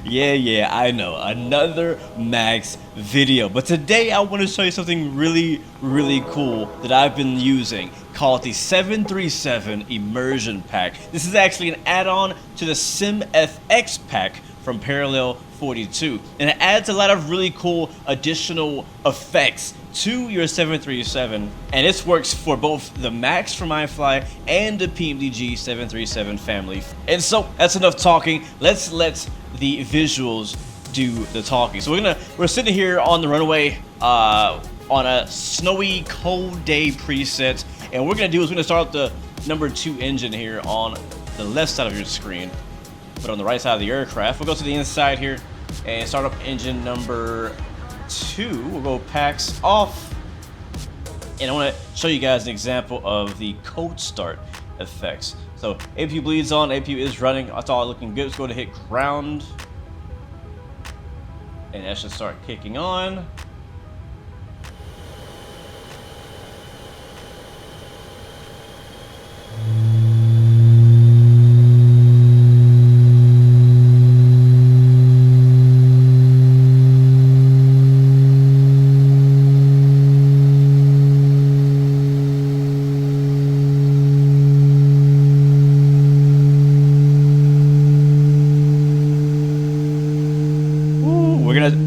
Yeah, I know. Another Max video. But today I want to show you something really cool that I've been using called the 737 Immersion Pack. This is actually an add-on to the SimFX pack from Parallel 42. And it adds a lot of really cool additional effects to your 737, and this works for both the Max from iFly and the PMDG 737 family. And so that's enough talking. Let's let the visuals do the talking. So we're sitting here on the runway on a snowy, cold day preset, and what we're gonna do is we're gonna start up the #2 engine here on the left side of your screen, but on the right side of the aircraft. We'll go to the inside here and start up engine number 2. We'll go packs off, and I want to show you guys an example of the cold start effects. So APU bleeds on, APU is running, that's all looking good. Let's go to hit ground, and that should start kicking on.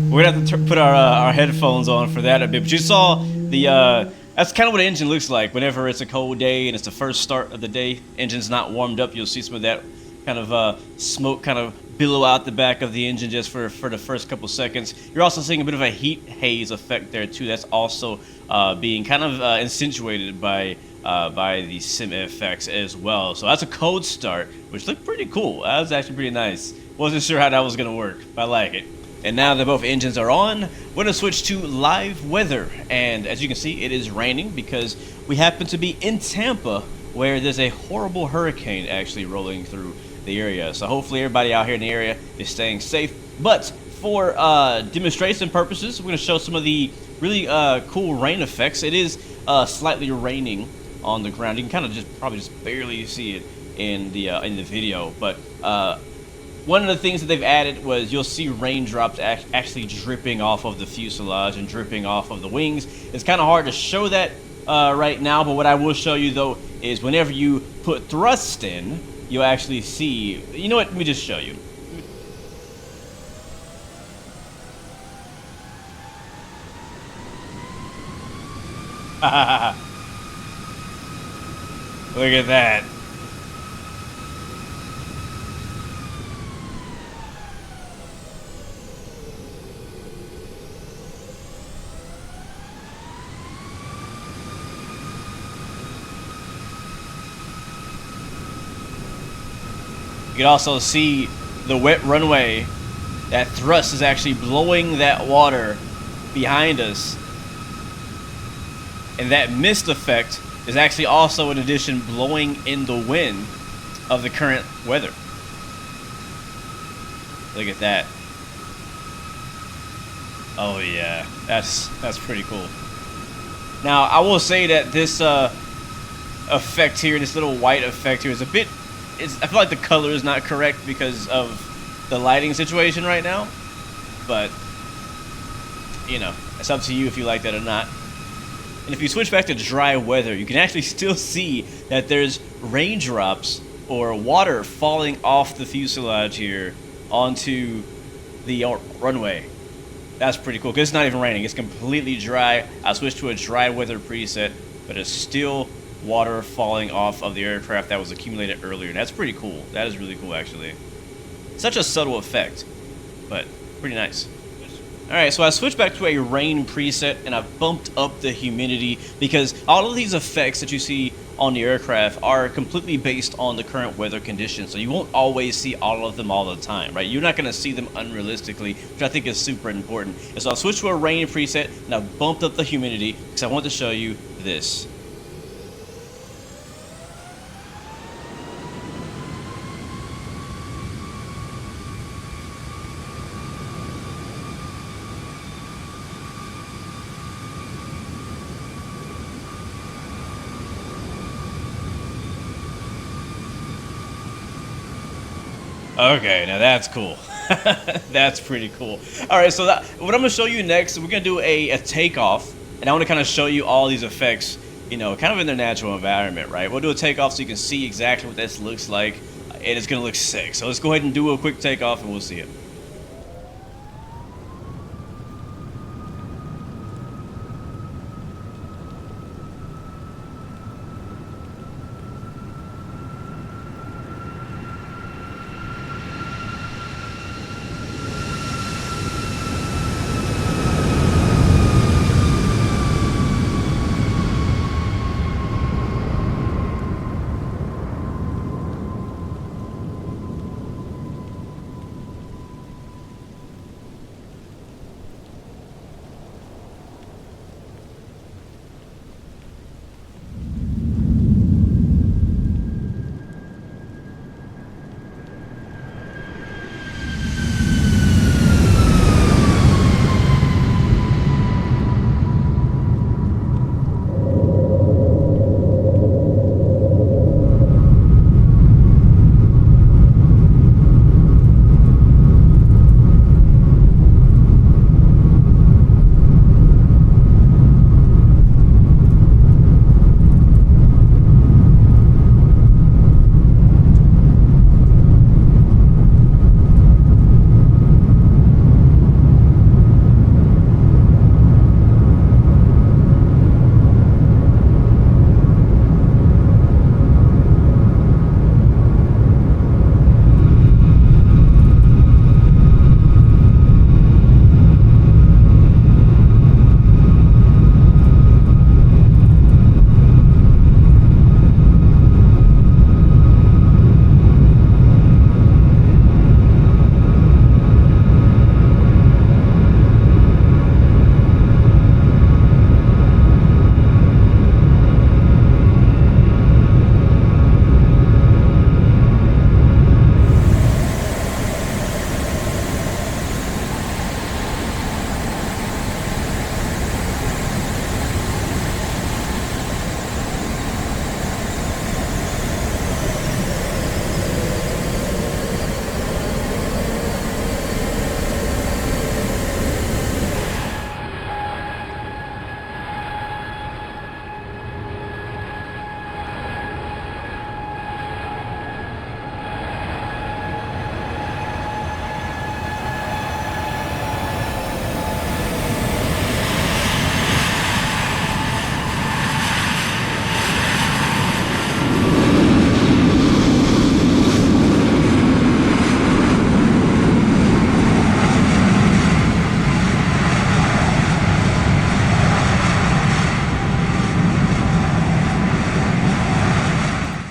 We're gonna have to put our headphones on for that a bit. But you saw the that's kind of what the engine looks like whenever it's a cold day and it's the first start of the day. Engine's not warmed up. You'll see some of that kind of smoke kind of billow out the back of the engine just for the first couple seconds. You're also seeing a bit of a heat haze effect there too. That's also being kind of accentuated by the SimFX as well. So that's a cold start, which looked pretty cool. That was actually pretty nice. Wasn't sure how that was gonna work, but I like it. And now that both engines are on, we're going to switch to live weather. And as you can see, it is raining because we happen to be in Tampa, where there's a horrible hurricane actually rolling through the area. So hopefully everybody out here in the area is staying safe. But for demonstration purposes, we're going to show some of the really cool rain effects. It is slightly raining on the ground. You can kind of probably just barely see it in the video. But one of the things that they've added was you'll see raindrops actually dripping off of the fuselage and dripping off of the wings. It's kind of hard to show that right now, but what I will show you though is whenever you put thrust in, you'll actually see. You know what? Let me just show you. Look at that. You can also see the wet runway. That thrust is actually blowing that water behind us. And that mist effect is actually also, in addition, blowing in the wind of the current weather. Look at that. Oh yeah, that's pretty cool. Now, I will say that this effect here, this little white effect here, is a bit... I feel like the color is not correct because of the lighting situation right now, but you know, it's up to you if you like that or not. And if you switch back to dry weather, you can actually still see that there's raindrops or water falling off the fuselage here onto the runway. That's pretty cool because it's not even raining. It's completely dry. I switched to a dry weather preset, but it's still water falling off of the aircraft that was accumulated earlier. That's pretty cool. That is really cool, actually. Such a subtle effect, but pretty nice. Alright, so I switched back to a rain preset, and I bumped up the humidity because all of these effects that you see on the aircraft are completely based on the current weather conditions, so you won't always see all of them all the time, right? You're not going to see them unrealistically, which I think is super important. And so I switched to a rain preset, and I bumped up the humidity because I want to show you this. Okay, now that's cool. That's pretty cool. All right, so what I'm gonna show you next, we're gonna do a takeoff, and I want to kind of show you all these effects, you know, kind of in their natural environment, right? We'll do a takeoff so you can see exactly what this looks like, and it's gonna look sick. So let's go ahead and do a quick takeoff, and we'll see it.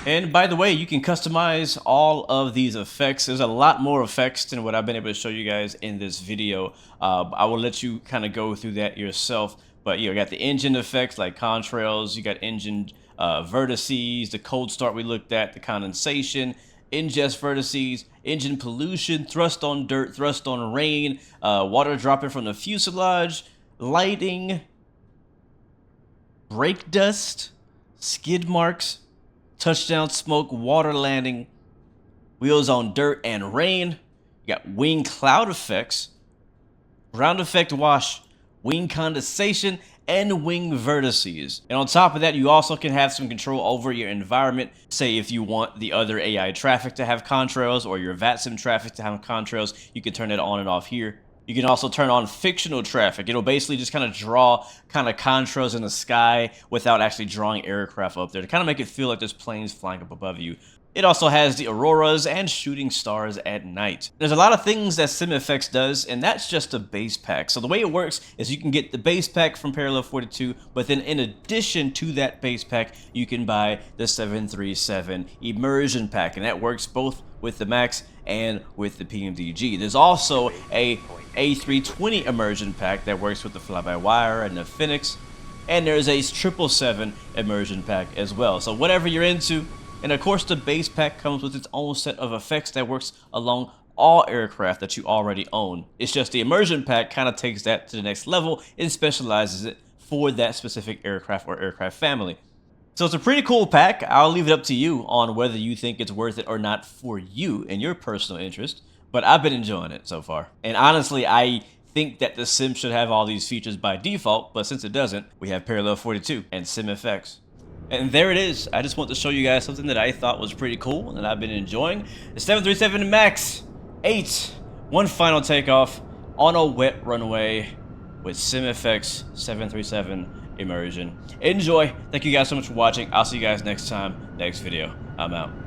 And by the way, you can customize all of these effects. There's a lot more effects than what I've been able to show you guys in this video. I will let you kind of go through that yourself. But you got the engine effects like contrails, you got engine vertices, the cold start we looked at, the condensation, ingest vertices, engine pollution, thrust on dirt, thrust on rain, water dropping from the fuselage, lighting, brake dust, skid marks, touchdown smoke, water landing, wheels on dirt and rain. You got wing cloud effects, ground effect wash, wing condensation, and wing vertices. And on top of that, you also can have some control over your environment. Say if you want the other AI traffic to have contrails or your VATSIM traffic to have contrails, you can turn it on and off here. You can also turn on fictional traffic. It'll basically just kind of draw kind of contrails in the sky without actually drawing aircraft up there to kind of make it feel like there's planes flying up above you. It also has the auroras and shooting stars at night. There's a lot of things that SimFX does, and that's just a base pack. So the way it works is you can get the base pack from Parallel 42, but then in addition to that base pack, you can buy the 737 Immersion pack, and that works both with the Max and with the PMDG. There's also a A320 Immersion pack that works with the fly-by-wire and the Phoenix, and there's a 777 Immersion pack as well. So whatever you're into. And of course, the base pack comes with its own set of effects that works along all aircraft that you already own. It's just the Immersion pack kind of takes that to the next level and specializes it for that specific aircraft or aircraft family. So it's a pretty cool pack. I'll leave it up to you on whether you think it's worth it or not for you and your personal interest. but I've been enjoying it so far. And honestly, I think that the sim should have all these features by default, but since it doesn't, we have Parallel 42 and SimFX. And there it is. I just want to show you guys something that I thought was pretty cool and that I've been enjoying. The 737 MAX 8, one final takeoff on a wet runway with SimFX 737 Immersion. Enjoy. Thank you guys so much for watching. I'll see you guys next time, next video. I'm out.